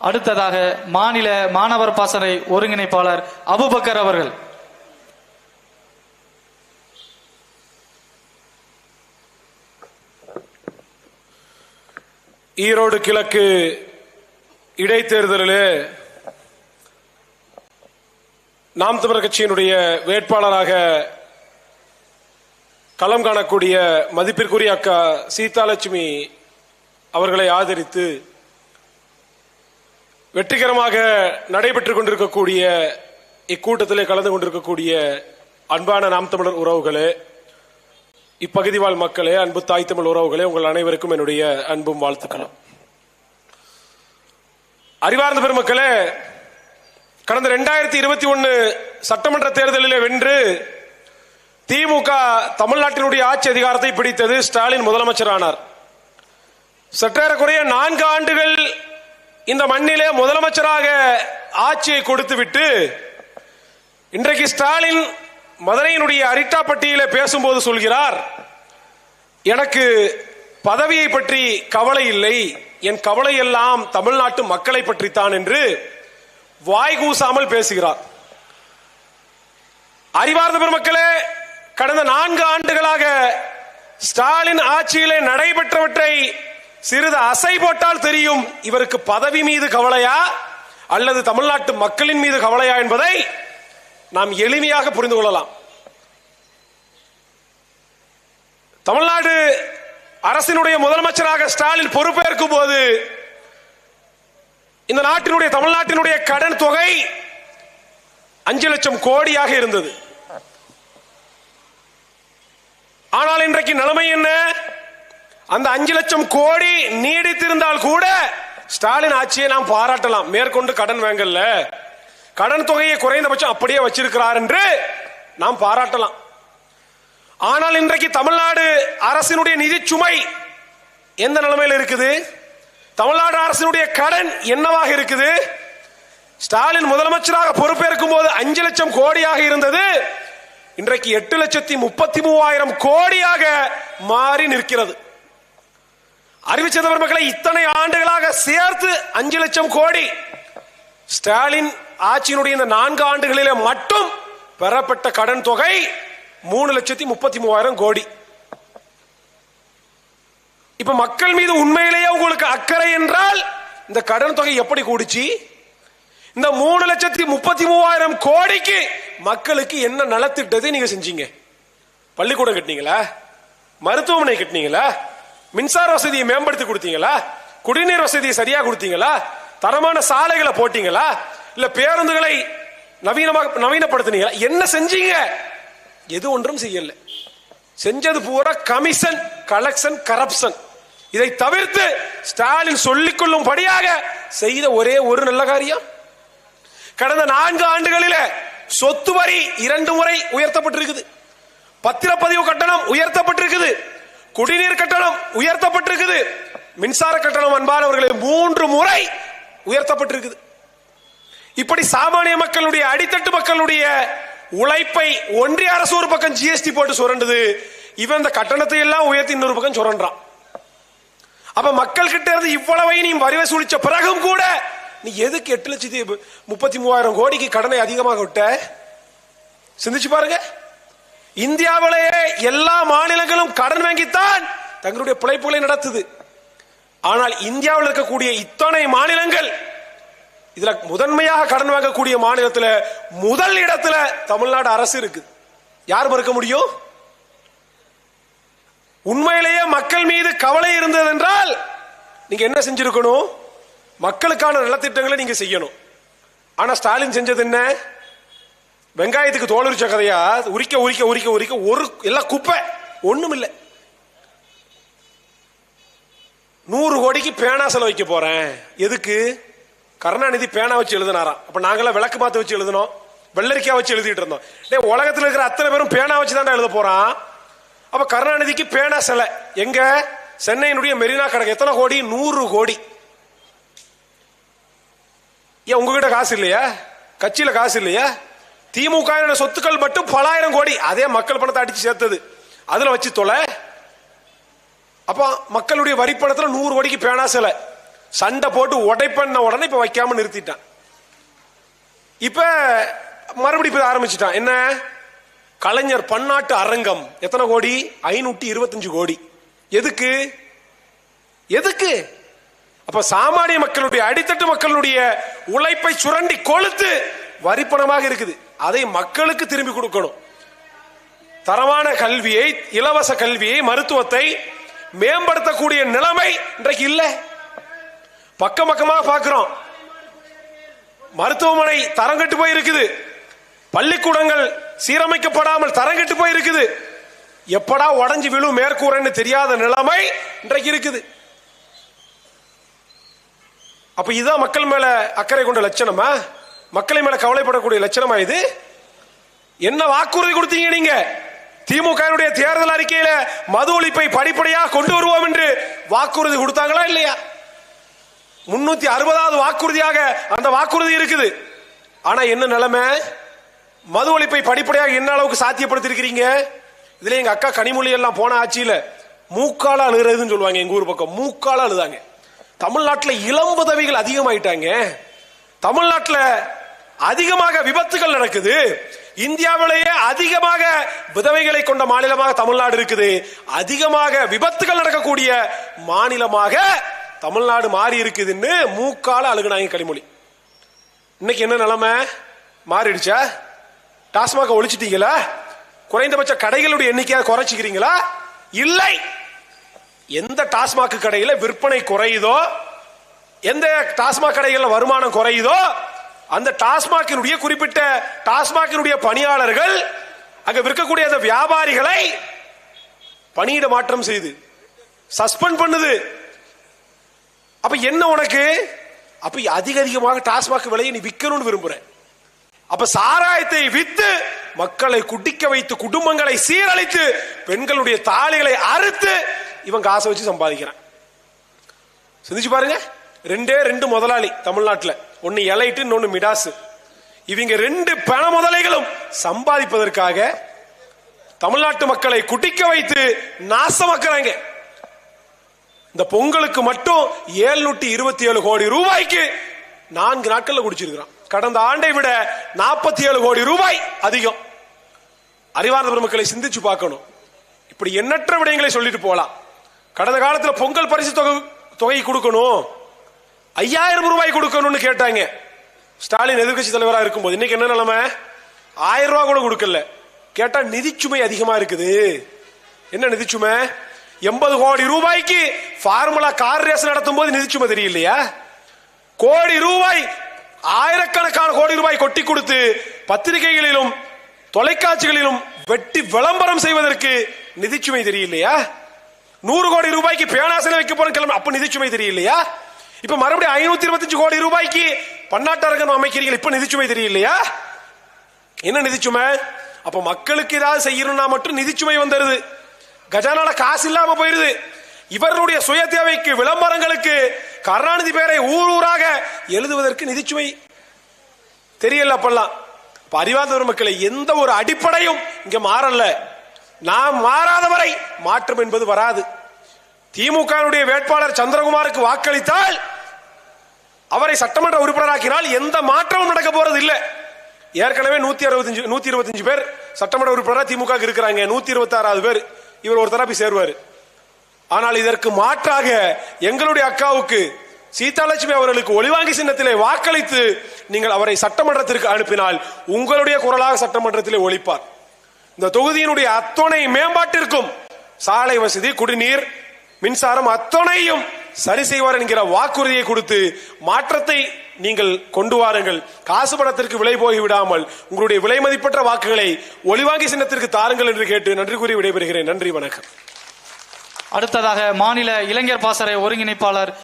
அடுத்ததாக மாநில மாணவர் பாசறை ஒருங்கிணைப்பாளர் அபுபக்கர் அவர்கள். ஈரோடு கிழக்கு இடைத்தேர்தலில் நாம் தமிழர் கட்சியினுடைய வேட்பாளராக களம் காணக்கூடிய மதிப்பிற்குரிய அக்கா சீதாலட்சுமி அவர்களை ஆதரித்து வெற்றிகரமாக நடைபெற்றுக் கொண்டிருக்கக்கூடிய இக்கூட்டத்திலே கலந்து கொண்டிருக்கக்கூடிய அன்பான நாம் தமிழர் உறவுகளே, இப்பகுதி வாழ் மக்களே, அன்பு தாய் தமிழ் உறவுகளே, உங்கள் அனைவருக்கும் என்னுடைய அன்பும் வாழ்த்துக்களும். அறிவார்ந்த பெருமக்களே, கடந்த 2021 சட்டமன்ற தேர்தலிலே வென்று திமுக தமிழ்நாட்டினுடைய ஆட்சி அதிகாரத்தை பிடித்தது. ஸ்டாலின் முதலமைச்சரானார். சற்றேறக்குறைய 4 ஆண்டுகள் இந்த மண்ணிலே முதலமைச்சராக ஆட்சியை கொடுத்துவிட்டு இன்றைக்கு ஸ்டாலின் மதுரையினுடைய அரிட்டாப்பட்டியிலே பேசும்போது சொல்கிறார், எனக்கு பதவியை பற்றி கவலை இல்லை, என் கவலை எல்லாம் தமிழ்நாட்டு மக்களை பற்றித்தான் என்று வாய்கூசாமல் பேசுகிறார். அறிவார்ந்த பெருமக்களே, கடந்த 4 ஆண்டுகளாக ஸ்டாலின் ஆட்சியிலே நடைபெற்றவற்றை சிறிது அசை போட்டால் தெரியும் இவருக்கு பதவி மீது கவலையா அல்லது தமிழ்நாட்டு மக்களின் மீது கவலையா என்பதை நாம் எளிமையாக புரிந்து கொள்ளலாம். தமிழ்நாடு அரசினுடைய முதலமைச்சராக ஸ்டாலின் பொறுப்பேற்கும் போது இந்த நாட்டினுடைய தமிழ்நாட்டினுடைய கடன் தொகை 5 லட்சம் கோடியாக இருந்தது. ஆனால் இன்றைக்கு நிலைமை என்ன? அந்த 5 லட்சம் கோடி நீடித்திருந்தால் கூட ஸ்டாலின் ஆட்சியை நாம் பாராட்டலாம். மேற்கொண்டு கடன் வாங்கல, கடன் தொகையை குறைந்தபட்சம் அப்படியே வச்சிருக்கிறார் என்று நாம் பாராட்டலாம். ஆனால் இன்றைக்கு தமிழ்நாடு அரசினுடைய நிதி சுமை எந்த நிலைமையில் இருக்குது? தமிழ்நாடு அரசினுடைய கடன் என்னவாக இருக்குது? ஸ்டாலின் முதலமைச்சராக பொறுப்பேற்கும் போது 5 லட்சம் கோடியாக இருந்தது, இன்றைக்கு 8,33,000 கோடியாக மாறி நிற்கிறது. அறிவிச்சத மக்களை, இத்தனை ஆண்டுகளாக சேர்த்து 5 லட்சம் கோடி ஸ்டாலின் ஆட்சியினுடைய இந்த 4 ஆண்டுகளிலே மட்டும் பெறப்பட்ட கடன் தொகை 3,33,000 கோடி. இப்ப மக்கள் மீது உண்மையிலேயே உங்களுக்கு அக்கறை என்றால் இந்த கடன் தொகை எப்படி கூடிச்சு? இந்த 3,33,000 கோடிக்கு மக்களுக்கு என்ன நலத்திட்டத்தை நீங்க செஞ்சீங்க? பள்ளிக்கூடம் கட்டினீங்களா? மருத்துவமனை கட்டினீங்களா? மின்சார வசதியை மேம்படுத்தி கொடுத்தீங்களா? குடிநீர் வசதியை சரியா கொடுத்தீங்களா? தரமான சாலைகளை போட்டீங்களா? இல்ல பேருந்துகளை நவீனப்படுத்தினீங்களா? என்ன செஞ்சீங்க? எது ஒன்றும் செய்யல. செஞ்சது பூரா கமிஷன், கலெக்ஷன், கரப்ஷன். இதை தவிர்த்து ஸ்டாலின் சொல்லிக் கொள்ளும்படியாக செய்த ஒரே ஒரு நல்ல காரியம், கடந்த 4 ஆண்டுகளில் சொத்து வரி 2 முறை உயர்த்தப்பட்டிருக்குது, பத்திரப்பதிவு கட்டணம் உயர்த்தப்பட்டிருக்குது, குடிநீர் கட்டணம் உயர்த்தப்பட்டிருக்குது, மின்சார கட்டணம் அன்பானவர்களே 3 முறை உயர்த்தப்பட்டிருக்குது. இப்படி சாமானிய மக்களுடைய, அடித்தட்டு மக்களுடைய உழைப்பை ஒன்றிய அரசு ஒரு பக்கம் ஜிஎஸ்டி போட்டு சுரண்டுது, இவன் இந்த கட்டணத்தை எல்லாம் உயர்த்தி இன்னொரு பக்கம் சுரண்டான். அப்ப மக்கள் கிட்ட இருந்து இவ்வளவை நீ வரி வசூலிச்ச பிறகும் கூட நீ எதுக்கு 8,33,000 கோடிக்கு கடனை அதிகமாக விட்ட? சிந்திச்சு பாருங்க. இந்தியாவிலேயே எல்லா மாநிலங்களும் கடன் வாங்கித்தான் தங்களுடைய பிழைப்புகளை நடத்துது. ஆனால் இந்தியாவில் இருக்கக்கூடிய இத்தனை மாநிலங்கள், இதுல முதன்மையாக கடன் வாங்கக்கூடிய மாநிலத்தில் முதல் இடத்துல தமிழ்நாடு அரசு இருக்கு. யார் மறுக்க முடியும்? உண்மையிலேயே மக்கள் மீது கவலை இருந்தது என்றால் நீங்க என்ன செஞ்சிருக்கணும்? மக்களுக்கான நலத்திட்டங்களை நீங்க செய்யணும். ஆனா ஸ்டாலின் செஞ்சது என்ன? வெங்காயத்துக்கு தோல் உரிச்ச கதையா, உரிக்க உரிக்க உரிக்க உரிக்க ஒரு எல்லாம் குப்பை, ஒண்ணும் இல்லை. 100 கோடிக்கு பேனா செலவு வைக்க போறேன். எதுக்கு? கருணாநிதி பேனா வச்சு எழுதினாராம். அப்ப நாங்களாம் விளக்கு மாத்து வச்சு எழுதணும், வெள்ளரிக்கா வச்சு எழுதிட்டு இருந்தோம். உலகத்தில் இருக்கிற அத்தனை பேரும் பேனா வச்சு தான் எழுத போறான். அப்ப கருணாநிதிக்கு பேனா சிலை எங்க? சென்னையினுடைய மெரினா கடை. எத்தனை கோடி? 100 கோடி. ஏன் உங்ககிட்ட காசு இல்லையா? கட்சியில காசு இல்லையா? திமுக சொத்துக்கள் மட்டும் பல ஆயிரம் கோடி, அதே மக்கள் பணத்தை அடிச்சு சேர்த்தது, அதுல வச்சு தொலை. அப்ப மக்களுடைய வரி பணத்துல 100 கோடிக்கு பேனா சிலை. சண்டை போட்டு உடைப்பண்ண உடனே இப்ப வைக்காம நிறுத்திட்டான். இப்ப மறுபடியும் இப்ப ஆரம்பிச்சுட்டான். என்ன? கலைஞர் பன்னாட்டு அரங்கம். எத்தனை கோடி? 525 கோடி. எதுக்கு? எதுக்கு? அப்ப சாமானிய மக்களுடைய, அடித்தட்டு மக்களுடைய உழைப்பை சுரண்டி கொளுத்து வரிப்பணமாக இருக்குது. அதை மக்களுக்கு திரும்பி கொடுக்கணும். தரமான கல்வியை, இலவச கல்வியை, மருத்துவத்தை மேம்படுத்தக்கூடிய நிலைமை இன்றைக்கு இல்ல. பக்கம் பக்கமாக பார்க்கிறோம். மருத்துவமனை தரங்கட்டு போய் இருக்குது. பள்ளிக்கூடங்கள் சீரமைக்கப்படாமல் தரங்கட்டு போய் இருக்குது. எப்படா உடஞ்சி விழும் மேற்கூரைன்னு தெரியாத நிலைமை இன்றைக்கு இருக்குது. அப்ப இதுதான் மக்கள் மேல அக்கறை கொண்ட லட்சணமா? மக்களை மேல கவலைப்படக்கூடிய லட்சணமா இது? என்ன வாக்குறுதி கொடுத்தீங்க நீங்க? திமுக தேர்தல் அறிக்கையில மது ஒழிப்பை படிப்படியாக கொண்டு வருவோம் என்று வாக்குறுதி கொடுத்தாங்களா இல்லையா? 360வது வாக்குறுதியாக அந்த வாக்குறுதி இருக்குது. ஆனா என்ன நிலைமை? மது ஒழிப்பை படிப்படியாக என்ன அளவுக்கு சாத்தியப்படுத்தி இருக்கிறீங்க? இதுல எங்க அக்கா கனிமொழி எல்லாம் போன ஆட்சியில மூக்கால அழுகிறதுன்னு சொல்லுவாங்க. எங்க ஊர் பக்கம் மூக்கால அழுதாங்க. தமிழ்நாட்டில் இளம் உதவிகள் அதிகமாயிட்டாங்க. தமிழ்நாட்டில் அதிகமாக விபத்துகள் நடக்குது. இந்தியாவிலேயே அதிகமாக விதவைகளை கொண்ட மாநிலமாக தமிழ்நாடு இருக்குது. அதிகமாக விபத்துகள் நடக்கக்கூடிய மாநிலமாக தமிழ்நாடு மாறி இருக்குதுன்னு மூக்கால அழுகுனாங்க கனிமொழி. இன்னைக்கு என்ன நிலைமை? மாறிடுச்சா? டாஸ்மாக ஒழிச்சிட்டீங்களா? குறைந்தபட்ச கடைகளுடைய எண்ணிக்கையை குறைச்சிக்கிறீங்களா? இல்லை. எந்த டாஸ்மாக் கடையில விற்பனை குறையுதோ, எந்த டாஸ்மாக் கடைகளில் வருமானம் குறையுதோ, அந்த டாஸ்மாகினுடைய குறிப்பிட்ட டாஸ்மாகினுடைய பணியாளர்கள் அங்க விற்கக்கூடிய அந்த வியாபாரிகளை பணியிட மாற்றம் செய்து சஸ்பெண்ட் பண்ணுது. அப்ப என்ன உனக்கு? அப்ப அதிகமாக டாஸ்மாக் விலையை நீ விற்கணும்னு விரும்புற. அப்ப சாராயத்தை வித்து மக்களை குடிக்க வைத்து குடும்பங்களை சீரழித்து பெண்களுடைய தாலிகளை அறுத்து இவன் காசை வச்சு சம்பாதிக்கிறான். சிந்திச்சு பாருங்க. 2 முதலாளி தமிழ்நாட்டில், ஒன்னு எலைட்டு, இன்னொன்னு மிடாசு. இவங்க 2 பண முதலைகளும் சம்பாதிப்பதற்காக தமிழ்நாட்டு மக்களை குடிக்க வைத்து நாசமாக்குறாங்க. இந்த பொங்கலுக்கு மட்டும் 727 கோடி ரூபாய்க்கு 4 நாட்கள்ல குடிச்சிருக்கிறான். கடந்த ஆண்டை விட 47 கோடி ரூபாய் அதிகம். அறிவார்ந்த பெருமக்களை சிந்திச்சு பார்க்கணும். இப்படி எண்ணற்ற விடயங்களை சொல்லிட்டு போலாம். கடந்த காலத்தில் பொங்கல் பரிசு தொகை கொடுக்கணும், 5000 ரூபாய் கொடுக்கணும்னு கேட்டாங்க ஸ்டாலின் எதிர்கட்சி தலைவராக இருக்கும்போது. இன்னைக்கு என்ன நிலைமை? 1000 ரூபாய் கூட கொடுக்கல. கேட்டா நிதிச்சுமை அதிகமா இருக்குது. என்ன நிதிச்சுமை? 80 கோடி ரூபாய்க்கு ஃபார்முலா கார் ரேஸ் நடத்தும் போது நிதிச்சுமை தெரியலையா? கோடி ரூபாய், ஆயிரக்கணக்கான கோடி ரூபாய் கொட்டி கொடுத்து பத்திரிகைகளிலும் தொலைக்காட்சிகளிலும் வெட்டி விளம்பரம் செய்வதற்கு நிதிச்சுமை தெரியலையா? 100 கோடி ரூபாய்க்கு பேனாசனை வைக்க போற கிளம்ப, அப்ப நிதிச்சுமை தெரியலையா? இப்ப மறுபடியும் 525 கோடி ரூபாய்க்கு பன்னாட்டு அரங்கம் அமைக்கிறீங்க, இப்ப நிதிச்சுமை தெரியலையா? என்ன நிதிச்சுமை? அப்ப மக்களுக்கு ஏதாவது செய்யணும்னா மட்டும் நிதிச்சுமை வந்துருது. கஜானால காசு இல்லாம போயிருது. இவர்களுடைய சுய தேவைக்கு, விளம்பரங்களுக்கு கருணாநிதி பேரை ஊர் ஊராக எழுதுவதற்கு நிதிச்சுமை தெரியல. அப்பெல்லாம் அறிவார்ந்த மக்களை எந்த ஒரு அடிப்படையும் இங்க மாறல. நாம் மாறாதவரை மாற்றம் என்பது வராது. திமுக வேட்பாளர் சந்திரகுமாருக்கு வாக்களித்தால், அவரை சட்டமன்ற உறுப்பினராக்கினால் எந்த மாற்றமும் நடக்க போறது இல்லை. ஏற்கனவே 125 பேர் சட்டமன்ற உறுப்பினராக திமுக இருக்கிறாங்க. 126வது பேர் இவர் ஒரு தரப்பி சேருவார். ஆனால் இதற்கு மாற்றாக எங்களுடைய அக்காவுக்கு சீதாலட்சுமி அவர்களுக்கு ஒளிவாங்கி சின்னத்திலே வாக்களித்து நீங்கள் அவரை சட்டமன்றத்திற்கு அனுப்பினால் உங்களுடைய குரலாக சட்டமன்றத்திலே ஒலிப்பார். இந்த தொகுதியினுடைய அத்தனை மேம்பாட்டிற்கும் சாலை வசதி, குடிநீர், மின்சாரம் அத்தனையும் சரி செய்வார் என்கிற வாக்குறுதியை கொடுத்து மாற்றத்தை நீங்கள் கொண்டு வாருங்கள். காசு பணத்திற்கு விலை போய் விடாமல் உங்களுடைய விலை மதிப்பற்ற வாக்குகளை ஒளிவாங்கி சின்னத்திற்கு தாருங்கள் என்று கேட்டு நன்றி கூறி விடைபெறுகிறேன். நன்றி, வணக்கம். அடுத்ததாக மாநில இளைஞர் பாசறை ஒருங்கிணைப்பாளர்